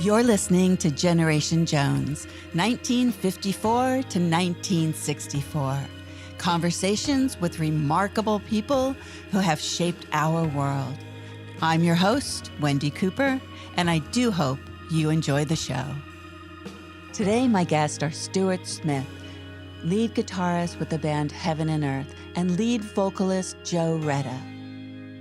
You're listening to Generation Jones, 1954 to 1964. Conversations with remarkable people who have shaped our world. I'm your host, Wendi Cooper, and I do hope you enjoy the show. Today, my guests are Stuart Smith, lead guitarist with the band Heaven and Earth, and lead vocalist Joe Retta.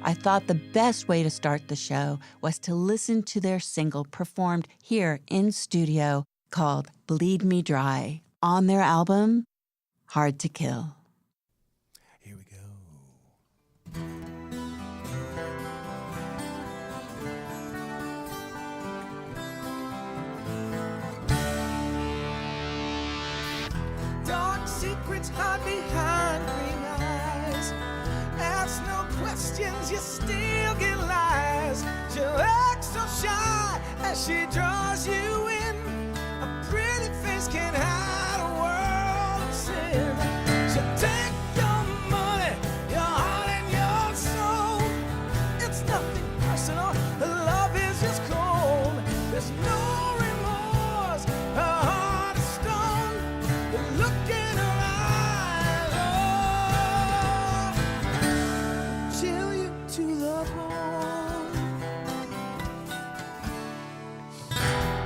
I thought the best way to start the show was to listen to their single performed here in studio called Bleed Me Dry on their album, Hard to Kill. Here we go. Dark secrets hide behind green eyes. Ask no questions, you still get lies. She'll act so shy as she draws you in. A pretty face can't hide a world of sin. She'll take your money, your heart and your soul. It's nothing personal, the love is just cold. There's no remorse, her heart is stone. The look in her eyes, oh, chill you to the bone.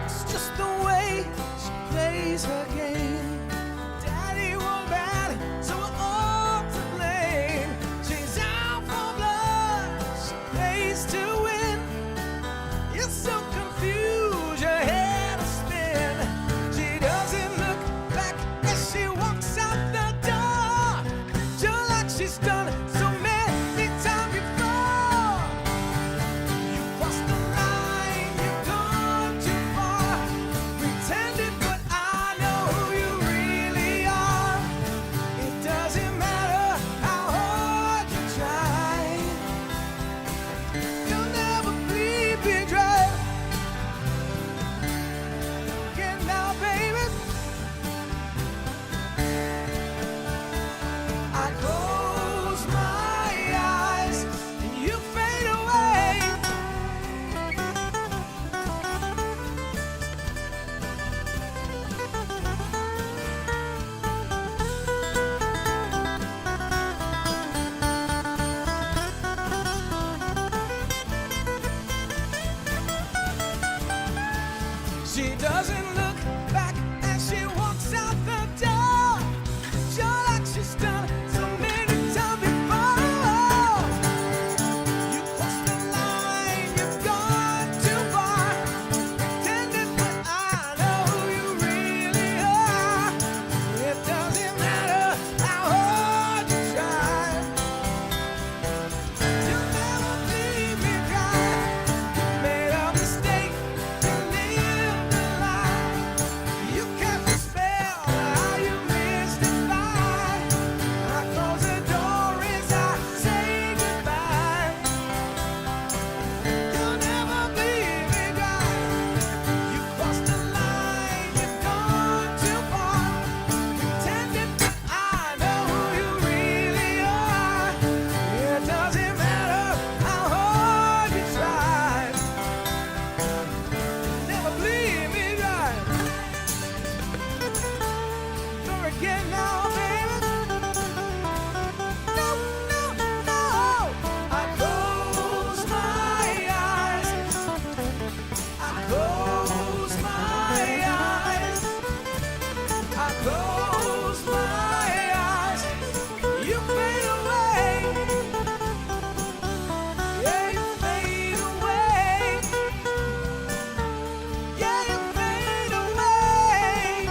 It's just the way she plays her game. Daddy was bad, so we're all to blame. She's out for blood, she plays to win. You're so confused, your head will spin. She doesn't look back as she walks out the door, just like she's done so many times before. You crossed the line, you've gone too far. Pretended, but I know who you really are. It doesn't matter how hard you try. You'll never bleed me dry. Get now, baby. I close my eyes and you fade away. She doesn't look back as she walks out the door, just like she's done so many times before. You crossed the line, you've gone too far. Pretended, but I know who you really are. It doesn't matter how hard you try. You'll never leave me dry. Made a mistake, you lived a lie. You cast a spell, how you mystify. I close the door as I say goodbye. You'll never leave me dry. You crossed the line, you've gone too far. Pretended, but I know who you really are. It doesn't matter how hard you try. Never bleed me dry. Don't forget now, baby. No, no, no. I close my eyes. I close my eyes. I close my eyes. You fade away. Yeah, you fade away. Yeah, you fade away.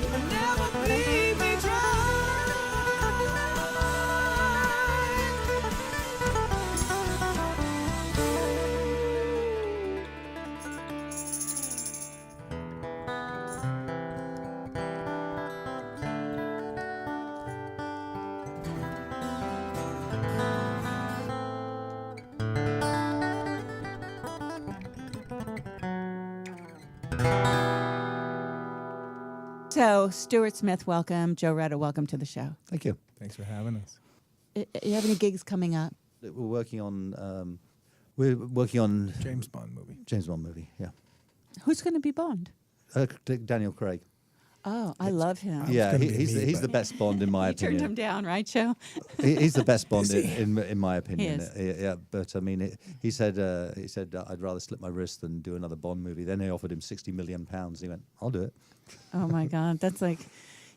You never bleed me dry. So, Stuart Smith, welcome. Joe Retta, welcome to the show. Thank you. Thanks for having us. You have any gigs coming up? We're working on James Bond movie. James Bond movie. Yeah. Who's going to be Bond? Daniel Craig. Oh, I love him. Yeah, gonna be he's me, the but- best Bond in my You turned him opinion. down, right, Joe? He's the best Bond in my opinion. is. Yeah, but I mean, he said I'd rather slit my wrist than do another Bond movie. Then they offered him £60 million. He went, I'll do it. Oh my God, that's like,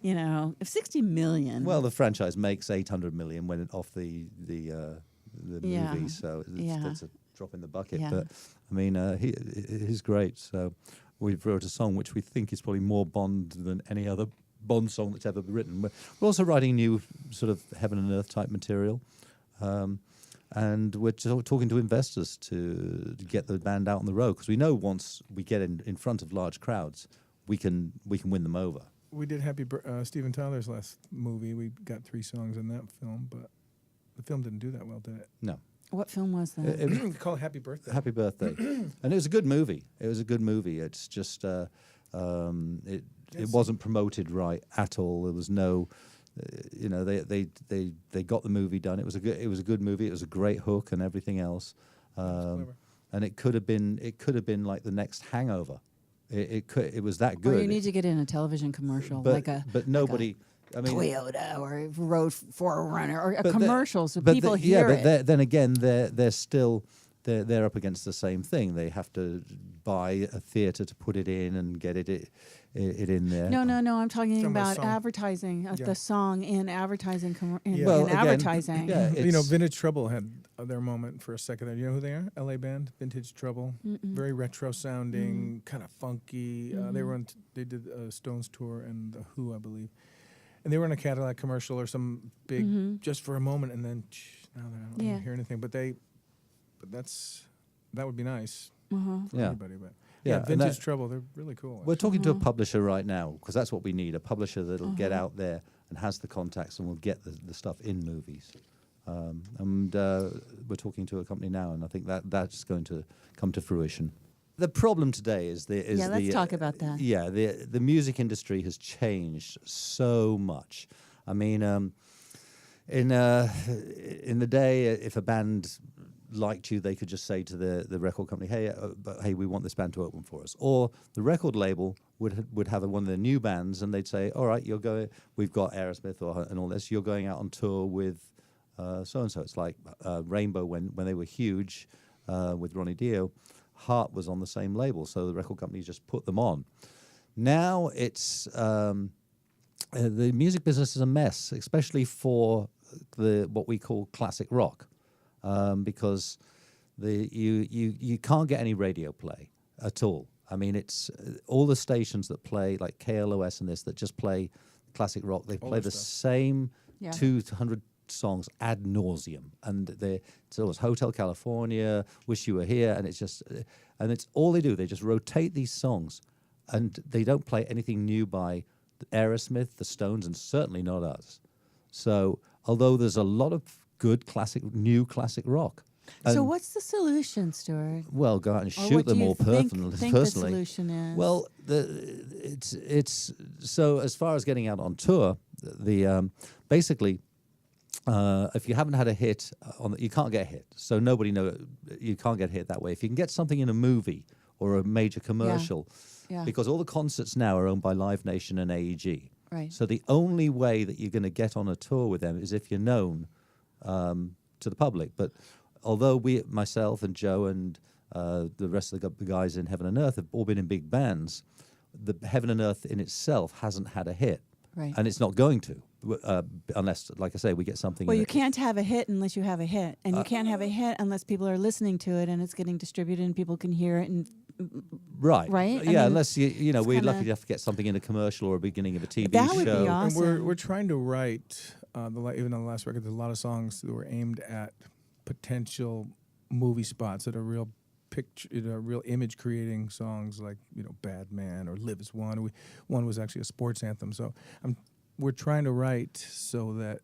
if 60 million. Well, the franchise makes 800 million when it off the Yeah. movie, so that's a drop in the bucket. Yeah. But I mean, he's great. So we wrote a song which we think is probably more Bond than any other Bond song that's ever been written. We're also writing new sort of heaven and earth type material, and we're talking to investors to get the band out on the road, because we know once we get in front of large crowds, we can win them over. We did Steven Tyler's last movie. We got 3 songs in that film, but the film didn't do that well, did it? No. What film was that? It was Call it Happy Birthday. Happy Birthday. And it was a good movie. It's just it wasn't promoted right at all. There was no, they got the movie done. It was a good movie. It was a great hook and everything else. And it could have been like the next Hangover. It was that good. Or you need to get in a television commercial, but nobody. I mean, Toyota or Road 4Runner or a but commercial, so people hear it. Then again, they're still they're up against the same thing. They have to buy a theatre to put it in and get it in there. No. I'm talking about song. advertising, the song in advertising. Well, in again, advertising. yeah, Vintage Trouble had their moment for a second there. You know who they are? LA band, Vintage Trouble. Very retro sounding, kind of funky. They did Stones tour and The Who, I believe. And they were in a Cadillac commercial or some big, just for a moment, and then now I don't hear anything. But that would be nice for everybody. But Yeah, Vintage Trouble, they're really cool. We're talking to a publisher right now, because that's what we need, a publisher that'll get out there and has the contacts and will get the stuff in movies. And we're talking to a company now, and I think that's going to come to fruition. The problem today is let's talk about that. Yeah, the music industry has changed so much. I mean, in the day, if a band liked you, they could just say to the record company, hey, we want this band to open for us. Or the record label would have one of their new bands, and they'd say, all right, we've got Aerosmith and all this, you're going out on tour with so-and-so. It's like Rainbow when they were huge with Ronnie Dio. Heart was on the same label, so the record companies just put them on. Now it's the music business is a mess, especially for what we call classic rock, because you can't get any radio play at all. I mean, it's all the stations that play like KLOS and this that just play classic rock. They play the same 200 songs ad nauseum, and so it was Hotel California, Wish You Were Here, and it's all they do. They just rotate these songs, and they don't play anything new by Aerosmith, the Stones, and certainly not us. So although there's a lot of good new classic rock. So what's the solution, Stuart? Well, go out and Or shoot what do them you all think personally. the solution is? Well, it's so as far as getting out on tour, basically. If you haven't had a hit, you can't get a hit. So you can't get a hit that way. If you can get something in a movie or a major commercial, because all the concerts now are owned by Live Nation and AEG. Right. So the only way that you're going to get on a tour with them is if you're known to the public. But although myself and Joe and the rest of the guys in Heaven and Earth have all been in big bands, the Heaven and Earth in itself hasn't had a hit. Right. And it's not going to, unless, like I say, we get something. Well, you can't have a hit unless you have a hit, and you can't have a hit unless people are listening to it and it's getting distributed and people can hear it. And right. Right. Yeah, unless we're lucky enough to get something in a commercial or a beginning of a TV that show. would be awesome. And we're trying to write even on the last record. There's a lot of songs that were aimed at potential movie spots that are real picture, real image creating songs like Bad Man or Live as One. One was actually a sports anthem. So we're trying to write so that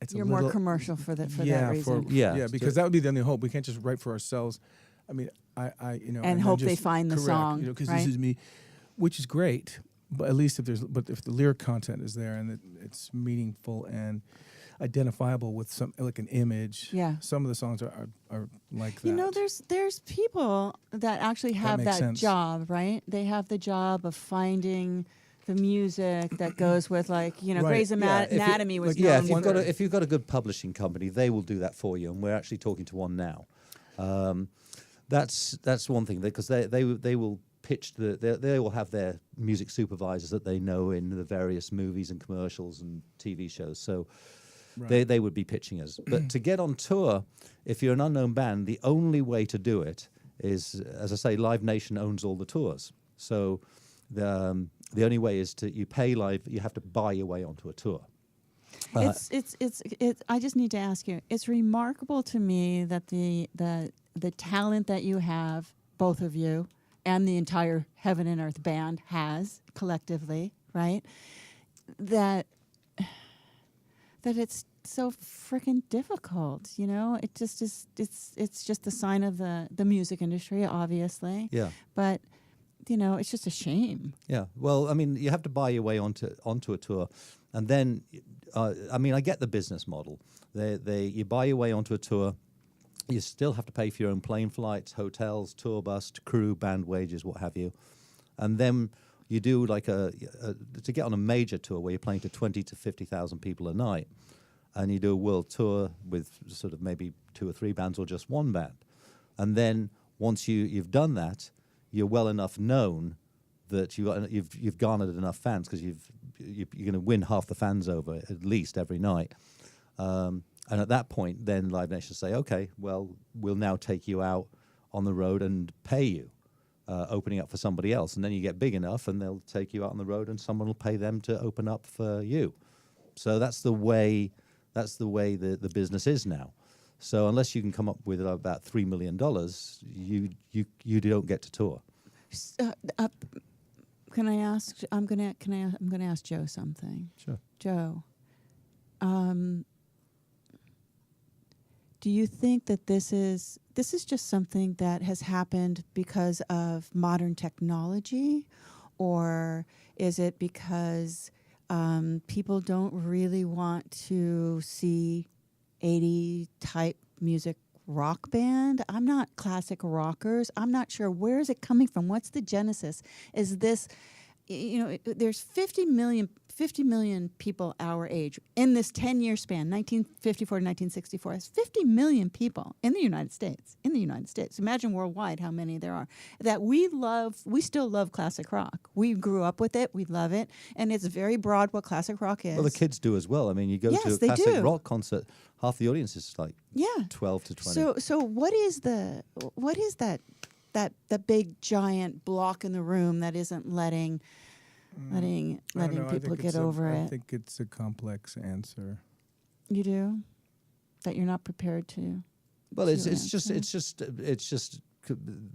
it's You're a little more commercial for that reason. Because that would be the only hope. We can't just write for ourselves. I mean, and hope they find the song, because right? this is me, which is great. But at least if the lyric content is there and it's meaningful, and identifiable with some like an image. Yeah. Some of the songs are like that. You know, there's people that actually have makes that sense. job, right? They have the job of finding the music that goes with, like, you know, Right. Grey's Yeah, if you- Anatomy was like, Yeah, known for. if you've got a good publishing company, they will do that for you, and we're actually talking to one now. That's one thing, because they will pitch they will have their music supervisors that they know in the various movies and commercials and TV shows. So they would be pitching us. But to get on tour, if you're an unknown band, the only way to do it is, as I say, Live Nation owns all the tours. So the only way is you pay Live. You have to buy your way onto a tour. It's I just need to ask you. It's remarkable to me that the talent that you have, both of you, and the entire Heaven and Earth band has collectively, right? That it's so freaking difficult, you know? It just is. It's just the sign of the music industry, obviously. Yeah. But you know, it's just a shame. Yeah. Well, I mean, you have to buy your way onto a tour, and then, I mean, I get the business model. You buy your way onto a tour. You still have to pay for your own plane flights, hotels, tour bus, crew, band wages, what have you, and then you do like to get on a major tour where you're playing to 20 to 50,000 people a night, and you do a world tour with sort of maybe 2 or 3 bands or just one band, and then once you've done that, you're well enough known that you've garnered enough fans, because you're going to win half the fans over at least every night. And at that point, then Live Nation say, okay, well, we'll now take you out on the road and pay you, opening up for somebody else. And then you get big enough, and they'll take you out on the road, and someone will pay them to open up for you. So that's the way the business is now. So unless you can come up with about $3 million, you don't get to tour. Can I ask? I'm gonna ask Joe something. Sure. Joe, do you think that this is just something that has happened because of modern technology, or is it because people don't really want to see 80 type music rock band? I'm not classic rockers. I'm not sure. Where is it coming from? What's the genesis? Is this, you know, there's 50 million people our age in this 10-year span, 1954 to 1964. That's 50 million people in the United States. Imagine worldwide how many there are. That we still love classic rock. We grew up with it. We love it. And it's very broad what classic rock is. Well, the kids do as well. I mean, you go to a classic rock concert, half the audience is like 12 to 20. So what is that big giant block in the room that isn't letting people get over it? I think it's a complex answer. You do? That you're not prepared to? Well, it's just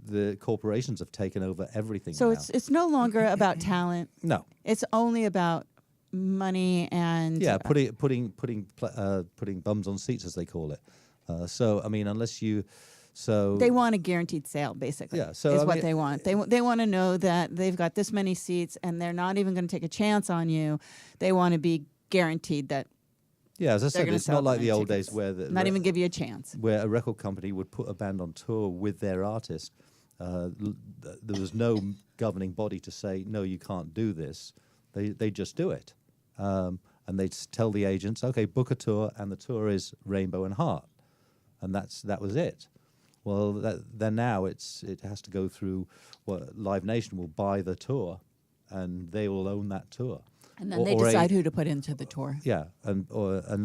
the corporations have taken over everything. So now. it's no longer about talent. No. It's only about money and putting bums on seats, as they call it. So I mean, unless you. So they want a guaranteed sale, basically. Yeah, so is I what mean, they want. They want to know that they've got this many seats, and they're not even going to take a chance on you. They want to be guaranteed that. Yeah, as I said, it's not like the old tickets. days where not even give you a chance. Where a record company would put a band on tour with their artist. There was no governing body to say no, you can't do this. They just do it, and they tell the agents, okay, book a tour, and the tour is Rainbow and Heart, and that was it. Well, then now it has to go through Live Nation will buy the tour, and they will own that tour. And then they decide who to put into the tour. Yeah, and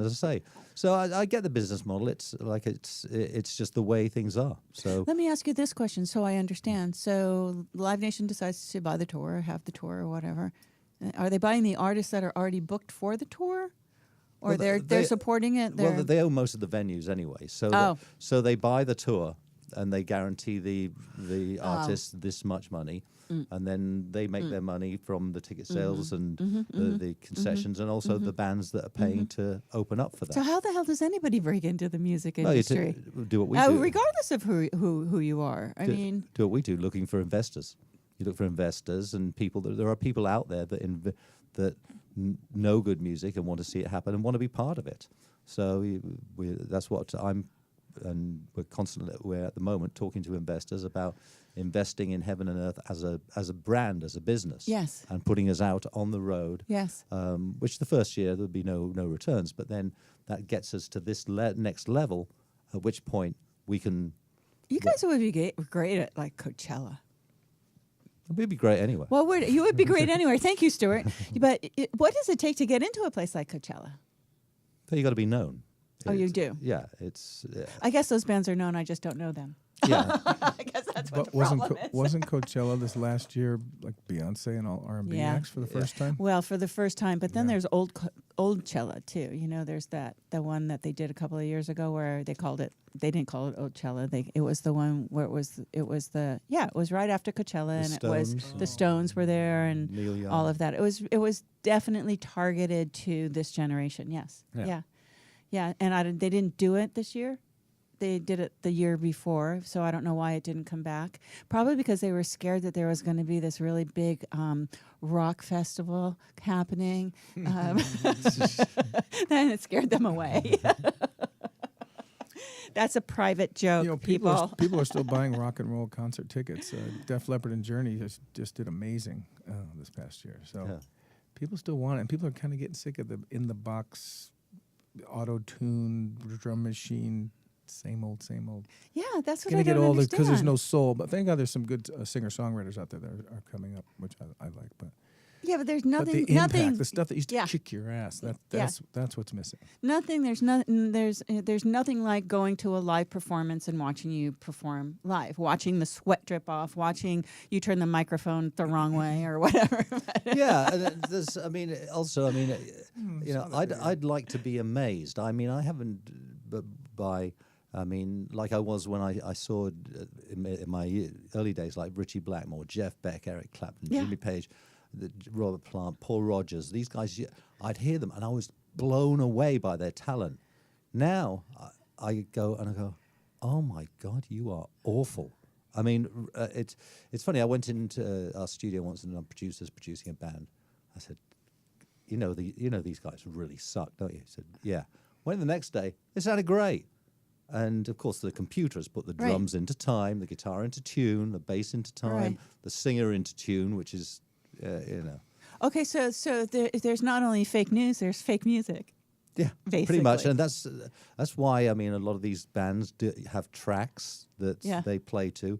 as I say, so I get the business model. It's like it's just the way things are. So let me ask you this question, so I understand. So Live Nation decides to buy the tour, have the tour, or whatever. Are they buying the artists that are already booked for the tour? Or they're supporting it? Well, they own most of the venues anyway. So so they buy the tour, and they guarantee the artist this much money, and then they make their money from the ticket sales and the concessions, and also the bands that are paying to open up for that. So how the hell does anybody break into the music industry? Do what we do. Regardless of who you are. I mean, do what we do, looking for investors. You look for investors and people. There are people out there that know good music and want to see it happen and want to be part of it. So that's what and we're at the moment talking to investors about investing in Heaven and Earth as a brand, as a business. Yes. And putting us out on the road. Yes. Which the first year there'll be no returns, but then that gets us to this next level, at which point we can. You guys would be great at like Coachella. We'd be great anyway. Well, you would be great anywhere. Thank you, Stuart. But what does it take to get into a place like Coachella? So you got to be known. Oh, you do? Yeah, it's. I guess those bands are known. I just don't know them. Yeah. I guess that's what But the problem is. wasn't Coachella this last year like Beyonce and all R&B acts for the first time? Well, for the first time. But then Yeah. there's old Cella too. You know, there's the one that they did a couple of years ago where they didn't call it Old Cella. It was the one where it was right after Coachella, and the Stones were there and Neil Young. all of that. It was definitely targeted to this generation. Yes. Yeah. And they didn't do it this year. They did it the year before, so I don't know why it didn't come back. Probably because they were scared that there was going to be this really big rock festival happening. Then it scared them away. That's a private joke, people. People are still buying rock and roll concert tickets. Def Leppard and Journey just did amazing this past year. So people still want it, and people are kind of getting sick of the in-the-box, auto-tune, drum machine, same old. Yeah, that's what Gonna I get don't older understand. because there's no soul. But thank God there's some good singer-songwriters out there that are coming up, which I like. But Yeah, but there's but nothing. the impact, nothing. the stuff that used to Yeah. kick your ass, Yeah. that's what's missing. Nothing. There's nothing. There's nothing like going to a live performance and watching you perform live, watching the sweat drip off, watching you turn the microphone the wrong way or whatever. Yeah, and there's. I mean, you know, I'd like to be amazed. I mean, I haven't by. I mean, like I was when I saw in my early days, like Richie Blackmore, Jeff Beck, Eric Clapton, Jimmy Page, Robert Plant, Paul Rogers. These guys, I'd hear them, and I was blown away by their talent. Now I go, oh my God, you are awful. I mean, it's funny. I went into our studio once, and our producer's producing a band. I said, you know these guys really suck, don't you? He said, yeah. Went the next day, it sounded great. And, of course, the computer has put the drums into time, the guitar into tune, the bass into time, the singer into tune, which is, Okay, so there's not only fake news, there's fake music. Yeah, basically. pretty much. And that's why, I mean, a lot of these bands have tracks that they play to,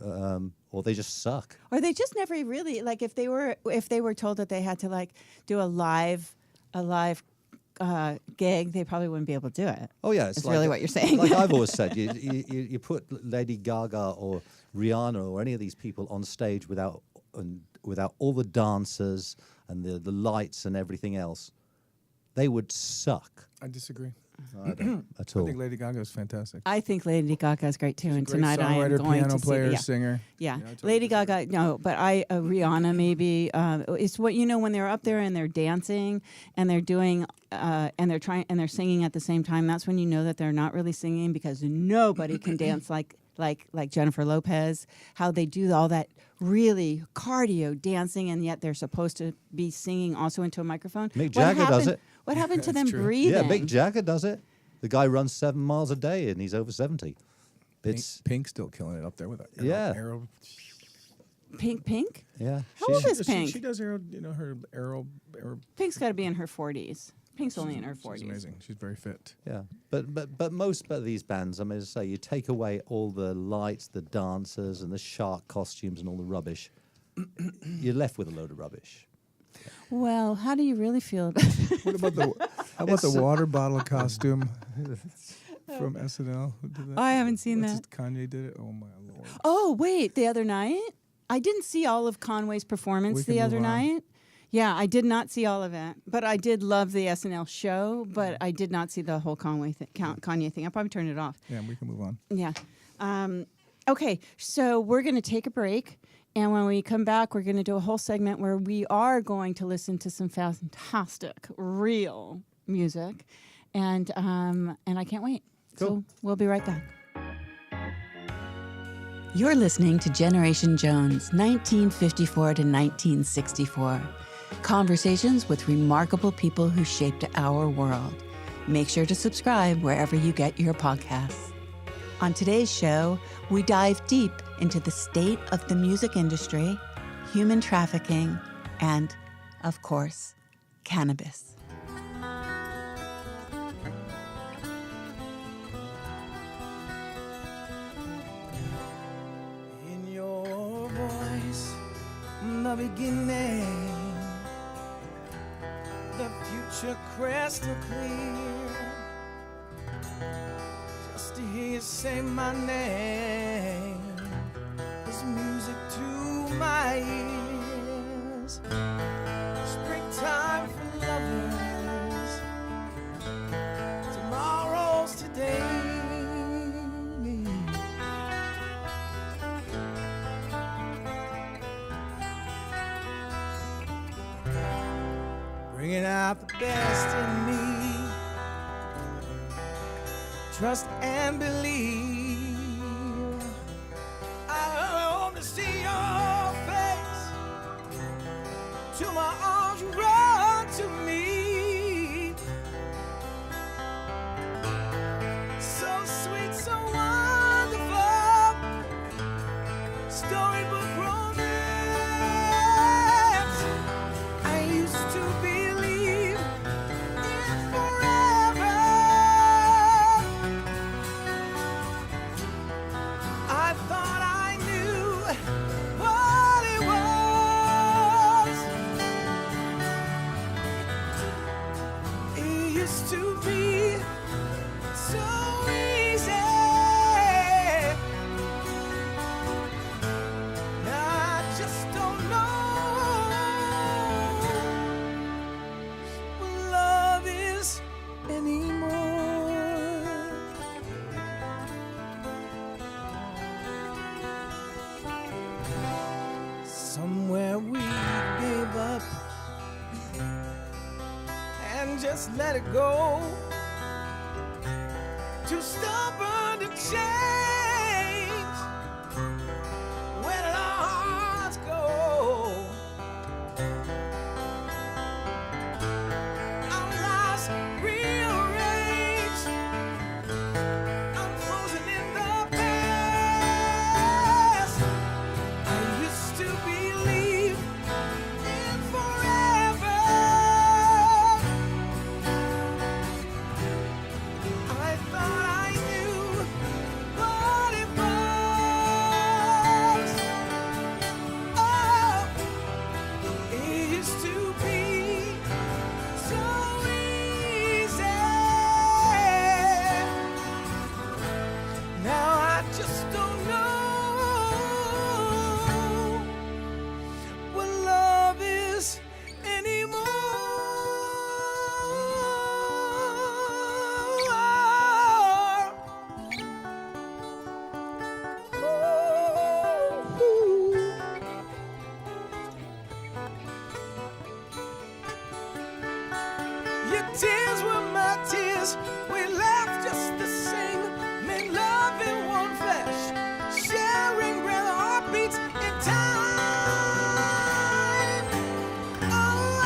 or they just suck. Or they just never really, like, if they were told that they had to, like, do a live gig, they probably wouldn't be able to do it. Oh yeah, it's really what you're saying. Like I've always said, you put Lady Gaga or Rihanna or any of these people on stage without all the dancers and the lights and everything else, they would suck. I disagree. I don't at all. I think Lady Gaga is fantastic. I think Lady Gaga is great too, and Great tonight I am songwriter, going piano to player, see. singer. Yeah, I totally Lady disagree. Gaga. No, but Rihanna maybe. It's what when they're up there and they're dancing and they're doing and they're singing at the same time. That's when you know that they're not really singing, because nobody can dance like Jennifer Lopez. How they do all that really cardio dancing, and yet they're supposed to be singing also into a microphone. Mick Jagger does it. What happened to them true. breathing? Yeah, Mick Jagger does it. The guy runs 7 miles a day and he's over 70. It's Pink's still killing it up there with that. Arrow. Pink? yeah. How old is Pink? She does her arrow. Pink's got to be in her 40s. Pink's only in her 40s. She's amazing. She's very fit. Yeah, but most of these bands, I mean, as I say, you take away all the lights, the dancers, and the shark costumes and all the rubbish, you're left with a load of rubbish. Well, how do you really feel about it? What about the water bottle costume from SNL? Who did that? I haven't seen What's that. his- Kanye did it. Oh my Lord. Oh, wait, the other night? I didn't see all of Conway's performance We can the other move on. night. Yeah, I did not see all of it, but I did love the SNL show, but I did not see the whole Kanye thing. I'll probably turn it off. Yeah, we can move on. Yeah. Okay, so we're going to take a break. And when we come back, we're going to do a whole segment where we are going to listen to some fantastic, real music. And I can't wait. Cool. So we'll be right back. You're listening to Generation Jones, 1954 to 1964. Conversations with remarkable people who shaped our world. Make sure to subscribe wherever you get your podcasts. On today's show, we dive deep into the state of the music industry, human trafficking, and, of course, cannabis. In your voice, the beginning, the future crystal clear. Just to hear you say my name is music to my ears. Springtime for lovers, tomorrow's today. Bringing out the best in me. Trust and believe. I hope to see your face. To my arms, you run to me. So sweet, so wonderful. Storybook romance. I used to believe in forever. I thought I knew what it was. It used to be so easy. Now I just don't know what love is anymore. Somewhere we gave up and just let it go. Too stubborn to change. Where did our hearts go? Our lives rearranged. I'm frozen in the past. I used to believe in forever. I thought I knew what it was. Oh, it used to be so easy. Now I just don't know what love is anymore. Your tears were my tears. We laughed just the same. Made love in one flesh, sharing real heartbeats in time. Oh,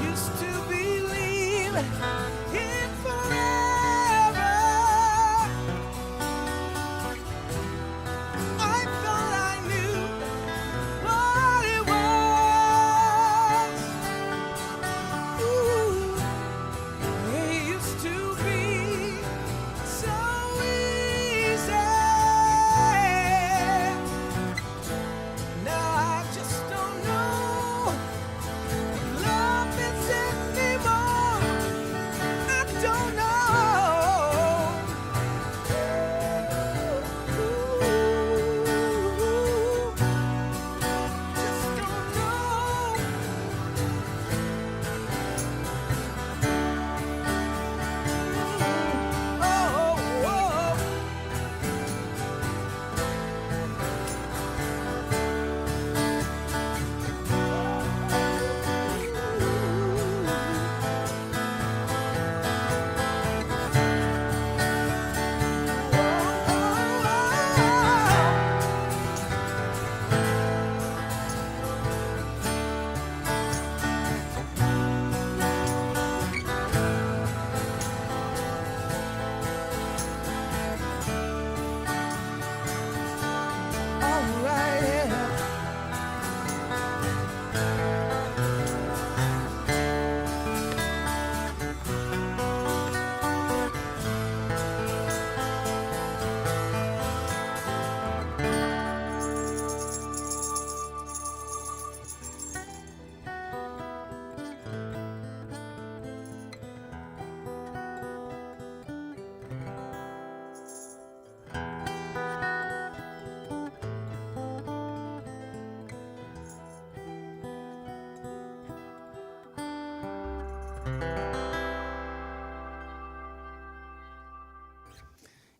used to believe in forever. I thought I knew what it was. Ooh, it used to be so easy. Now I just don't know what love is anymore.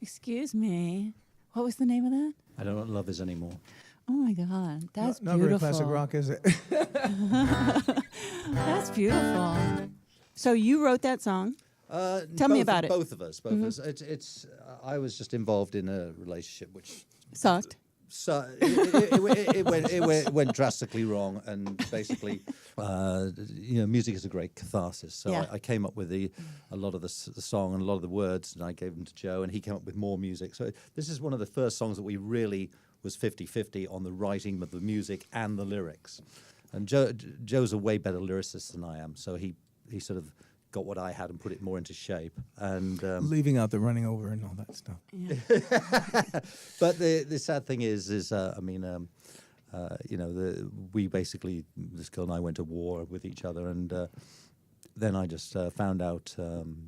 Excuse me. What was the name of that? I don't know what love is anymore. Oh my God, that's Not beautiful. very classic rock, is it? That's beautiful. So you wrote that song. Tell me about it. Both of us. Both of us. It's. I was just involved in a relationship which Sucked. So it went drastically wrong, and basically, music is a great catharsis. So Yeah. I came up with a lot of the song and a lot of the words, and I gave them to Joe, and he came up with more music. So this is one of the first songs that we really was 50-50 on the writing of the music and the lyrics. And Joe's a way better lyricist than I am, so he sort of got what I had and put it more into shape. And Leaving out the running over and all that stuff. Yeah. But the sad thing is we basically, this girl and I went to war with each other, and then I just found out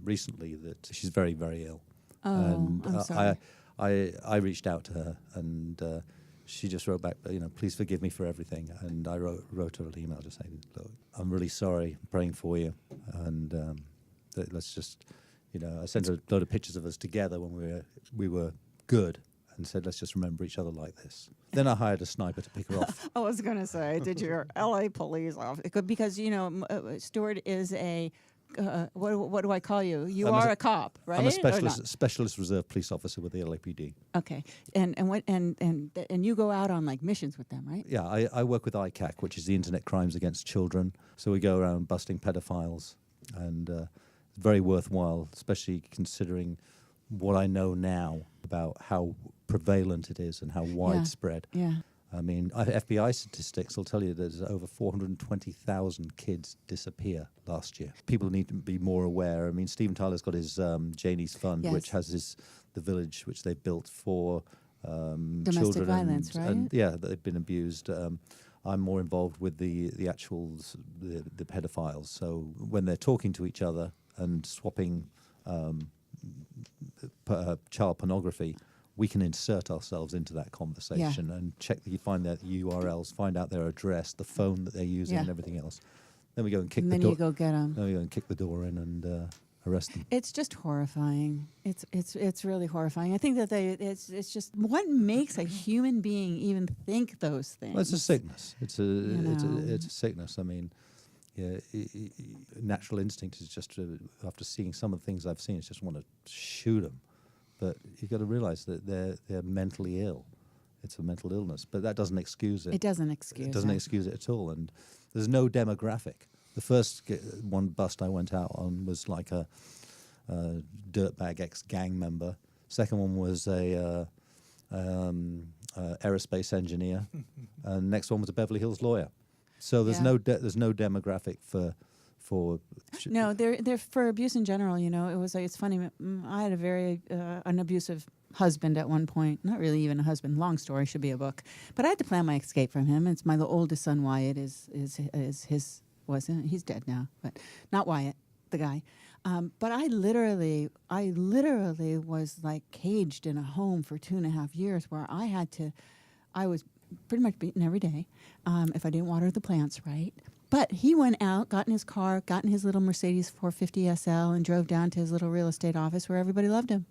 recently that she's very, very ill. Oh, And I'm sorry. I reached out to her, and she just wrote back, please forgive me for everything. And I wrote her an email just saying, look, I'm really sorry, I'm praying for you, and let's just, I sent her a load of pictures of us together when we were good, and said, let's just remember each other like this. Then I hired a sniper to pick her off. I was going to say, did your L.A. police off? Because, Stuart is a, what do I call you? You are a cop, right? I'm a specialist reserve police officer with the LAPD. Okay. And you go out on, like, missions with them, right? Yeah, I work with ICAC, which is the Internet Crimes Against Children. So we go around busting pedophiles, and it's very worthwhile, especially considering what I know now about how prevalent it is and how widespread. Yeah. I mean, FBI statistics will tell you there's over 420,000 kids disappear last year. People need to be more aware. I mean, Steven Tyler's got his Janie's Fund, Yes. which has the village which they built for Domestic children violence, right? and they've been abused. I'm more involved with the pedophiles. So when they're talking to each other and swapping child pornography, we can insert ourselves into that conversation and check that you find their URLs, find out their address, the phone that they're using, and everything else. Then we go and kick the door. Then you go get them. Then we go and kick the door in and arrest them. It's just horrifying. It's really horrifying. I think that it's just what makes a human being even think those things. Well, it's a sickness. It's a sickness. I mean, natural instinct is just after seeing some of the things I've seen, it's just want to shoot them. But you've got to realize that they're mentally ill. It's a mental illness, but that doesn't excuse it. It doesn't excuse it. It doesn't excuse it at all. And there's no demographic. The first one bust I went out on was like a dirtbag ex-gang member. Second one was a aerospace engineer, and next one was a Beverly Hills lawyer. So there's no demographic for. No, they're for abuse in general. It's funny. I had a very an abusive husband at one point. Not really even a husband. Long story, should be a book. But I had to plan my escape from him. It's my oldest son Wyatt is his wasn't. He's dead now, but not Wyatt, the guy. But I literally was like caged in a home for 2.5 years, where I was pretty much beaten every day if I didn't water the plants right. But he went out, got in his car, got in his little Mercedes 450 SL, and drove down to his little real estate office where everybody loved him.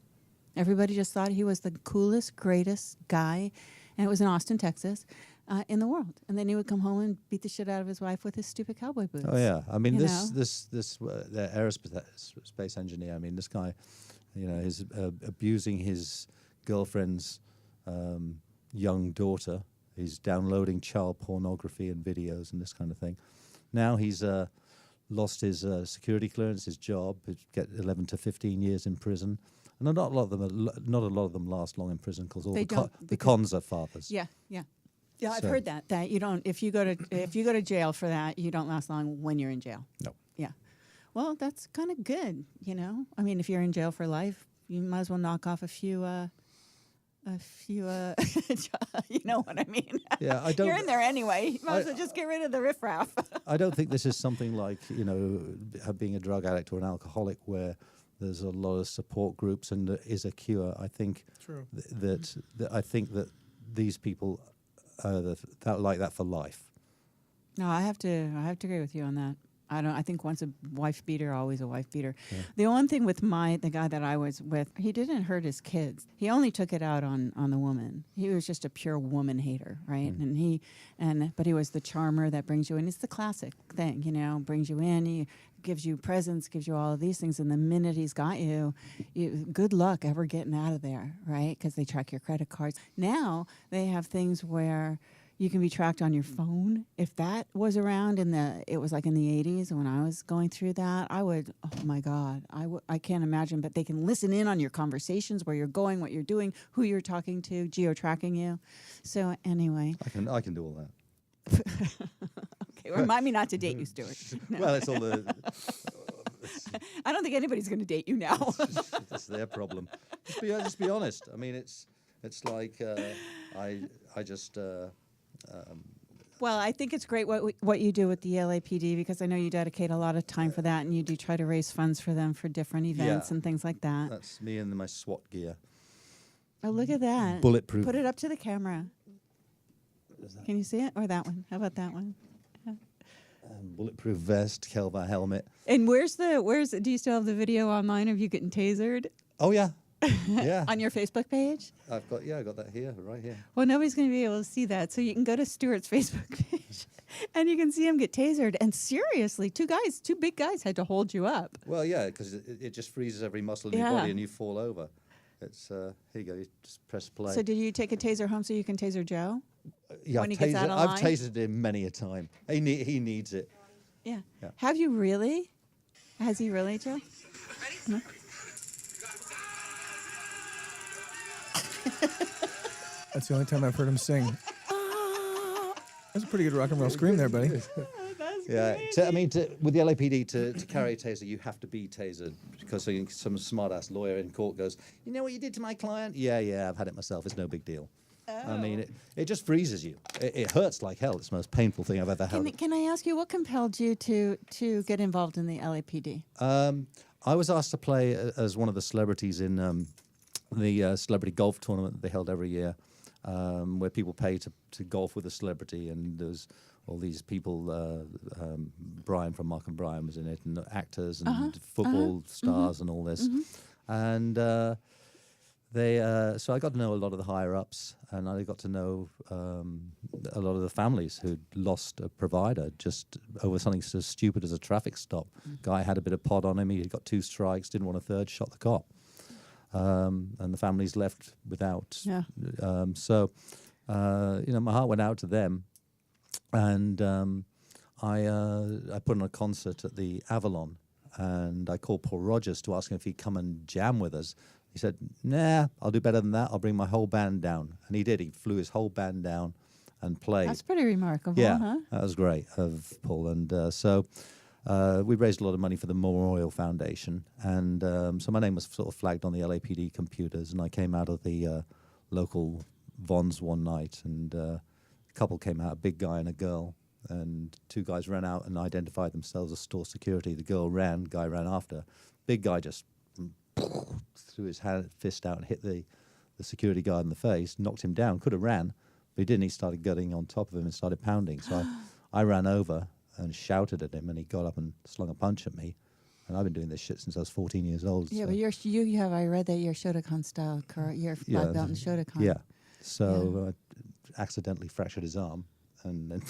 Everybody just thought he was the coolest, greatest guy, and it was in Austin, Texas, in the world. And then he would come home and beat the shit out of his wife with his stupid cowboy boots. Oh yeah, I mean the aerospace engineer. I mean this guy, is abusing his girlfriend's young daughter. He's downloading child pornography and videos and this kind of thing. Now he's lost his security clearance, his job. He'd get 11 to 15 years in prison. And not a lot of them last long in prison because the cons are fathers. Yeah. I've heard that you don't. If you go to jail for that, you don't last long when you're in jail. No. Yeah. Well, that's kind of good. I mean, if you're in jail for life, you might as well knock off a few. You know what I mean? Yeah, I don't. You're in there anyway. You might as well just get rid of the riffraff. I don't think this is something like being a drug addict or an alcoholic where there's a lot of support groups and there is a cure. I think that these people are like that for life. No, I have to agree with you on that. I think once a wife beater, always a wife beater. Yeah. The only thing with the guy that I was with, he didn't hurt his kids. He only took it out on the woman. He was just a pure woman hater, right? But he was the charmer that brings you in. It's the classic thing, brings you in, he gives you presents, gives you all of these things, and the minute he's got you, good luck ever getting out of there, right? Because they track your credit cards. Now they have things where you can be tracked on your phone. If that was around it was like in the 80s when I was going through that, I would, oh my God, I can't imagine, but they can listen in on your conversations, where you're going, what you're doing, who you're talking to, geo-tracking you. So anyway. I can do all that. Okay, remind me not to date you, Stuart. No. Well, it's all the... I don't think anybody's going to date you now. That's their problem. Just be honest. I mean, it's like I just... Well, I think it's great what you do with the LAPD, because I know you dedicate a lot of time for that, and you do try to raise funds for them for different events and things like that. That's me and my SWAT gear. Oh, look at that. Bulletproof. Put it up to the camera. Can you see it? Or that one? How about that one? Bulletproof vest, Kelva helmet. And do you still have the video online of you getting tasered? Oh, yeah. Yeah. On your Facebook page? I got that here, right here. Well, nobody's going to be able to see that, so you can go to Stuart's Facebook page, and you can see him get tasered. And seriously, two big guys had to hold you up. Well, yeah, because it just freezes every muscle in your body, and you fall over. It's here you go. You just press play. So, did you take a taser home so you can taser Joe? Yeah, when he gets out of line? I've tasered him many a time. He needs it. Yeah. Have you really? Has he really, Joe? Ready? No? That's the only time I've heard him sing. That's a pretty good rock and roll scream there, buddy. Yeah, with the LAPD to carry a taser, you have to be tasered, because some smart-ass lawyer in court goes, you know what you did to my client? Yeah, I've had it myself. It's no big deal. Oh. I mean, it just freezes you. It hurts like hell. It's the most painful thing I've ever had. Can I ask you, what compelled you to get involved in the LAPD? I was asked to play as one of the celebrities in the celebrity golf tournament that they held every year, where people pay to golf with a celebrity, and there's all these people. Brian from Mark and Brian was in it, and actors and football stars and all this, and so I got to know a lot of the higher ups, and I got to know a lot of the families who'd lost a provider just over something so stupid as a traffic stop. Guy had a bit of pot on him. He got 2 strikes, didn't want a third, shot the cop. And the families left without. Yeah. So, my heart went out to them, and I put on a concert at the Avalon, and I called Paul Rogers to ask him if he'd come and jam with us. He said, "Nah, I'll do better than that. I'll bring my whole band down," and he did. He flew his whole band down and played. That's pretty remarkable, huh? That was great of Paul, and so. We raised a lot of money for the Memorial Foundation, and so my name was sort of flagged on the LAPD computers, and I came out of the local Vons one night, and a couple came out, a big guy and a girl, and 2 guys ran out and identified themselves as store security. The girl ran, guy ran after. Big guy just threw his fist out and hit the security guard in the face, knocked him down, could have ran, but he didn't. He started getting on top of him and started pounding, so I ran over and shouted at him, and he got up and slung a punch at me. And I've been doing this shit since I was 14 years old. Yeah, so. But I read that you're Shotokan style, you're black belt in Shotokan. Yeah. So I accidentally fractured his arm, and then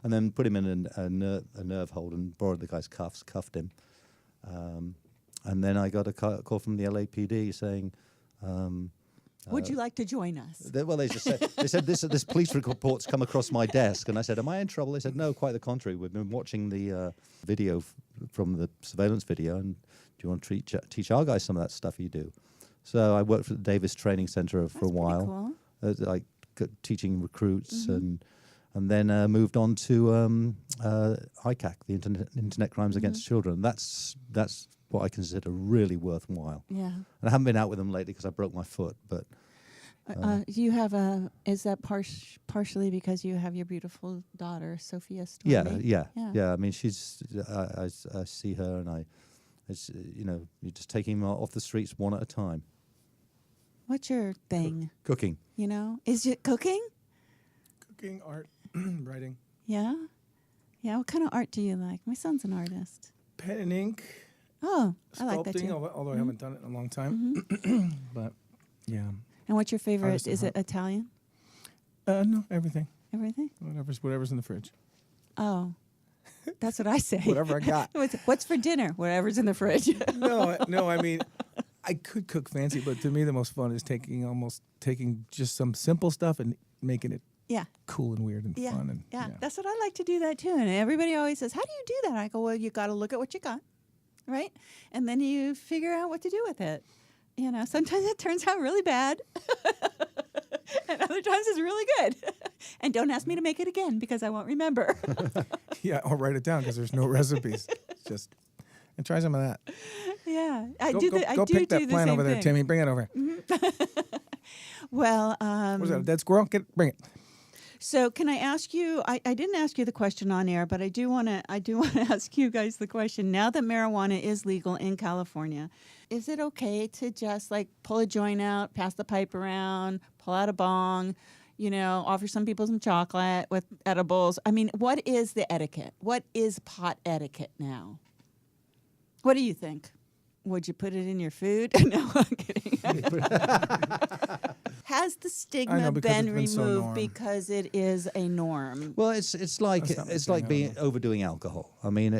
and then put him in a nerve hold and borrowed the guy's cuffs, cuffed him. And then I got a call from the LAPD saying, would you like to join us? They just said, this police report's come across my desk, and I said, am I in trouble? They said, no, quite the contrary. We've been watching the video from the surveillance video, and do you want to teach our guys some of that stuff you do? So I worked for the Davis Training Center for a while, like teaching recruits, and then moved on to ICAC, the Internet Crimes Against Children. That's what I consider really worthwhile. Yeah. And I haven't been out with them lately because I broke my foot, but... you have is that partially because you have your beautiful daughter, Sophia Stormy? Yeah. I mean, she's, I see her, and you're just taking them off the streets one at a time. What's your thing? Cooking. Is it cooking? Cooking, art, writing. Yeah? Yeah, what kind of art do you like? My son's an artist. Pen and ink. Oh, I like that Sculpting, too. although I haven't done it in a long time. But yeah. And what's your favorite? Artist at Is it heart. Italian? No, everything. Everything? Whatever's in the fridge. Oh, that's what I say. Whatever I got. What's for dinner? Whatever's in the fridge. No, I mean, I could cook fancy, but to me the most fun is taking just some simple stuff and making it Yeah. cool and weird and Yeah. fun. And Yeah, that's what I like to do that too. And everybody always says, "How do you do that?" I go, "Well, you got to look at what you got, right? And then you figure out what to do with it. You know, sometimes it turns out really bad, and other times it's really good. And don't ask me to make it again because I won't remember." Yeah, I'll write it down because there's no recipes. Just and try some of that. Yeah, I Go do the pick that the plant same over there, thing. Timmy. Bring it over. Well, What is that? A dead squirrel? Bring it. so can I ask you? I didn't ask you the question on air, but I do want to ask you guys the question. Now that marijuana is legal in California, is it okay to just like pull a joint out, pass the pipe around, pull out a bong, offer some people some chocolate with edibles? I mean, what is the etiquette? What is pot etiquette now? What do you think? Would you put it in your food? No, I'm kidding. Has the stigma because been it's been so removed norm. because it is a norm? Well, it's like That's not my it's thing, like I don't being know. overdoing alcohol. I mean,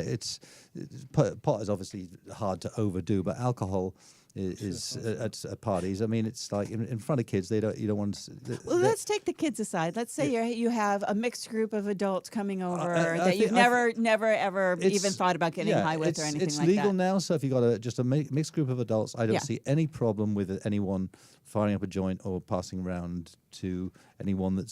pot is obviously hard to overdo, but alcohol is at parties. I mean, it's like in front of kids, you don't want to. Well, let's take the kids aside. Let's say you have a mixed group of adults coming over I that you've think- never ever even It's- thought about getting high with or anything it's like legal that. now, so if you've got just a mixed group of adults, I don't Yeah. see any problem with anyone firing up a joint or passing around to anyone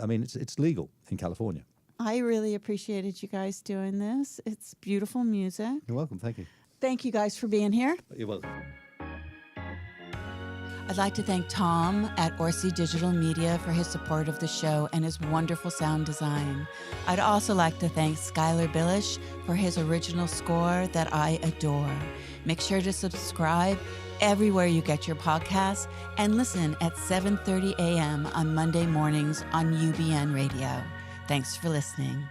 I mean, it's legal in California. I really appreciated you guys doing this. It's beautiful music. You're welcome. Thank you. Thank you guys for being here. You're welcome. I'd like to thank Tom at Orsi Digital Media for his support of the show and his wonderful sound design. I'd also like to thank Skylar Billish for his original score that I adore. Make sure to subscribe everywhere you get your podcasts and listen at 7:30 a.m. on Monday mornings on UBN Radio. Thanks for listening.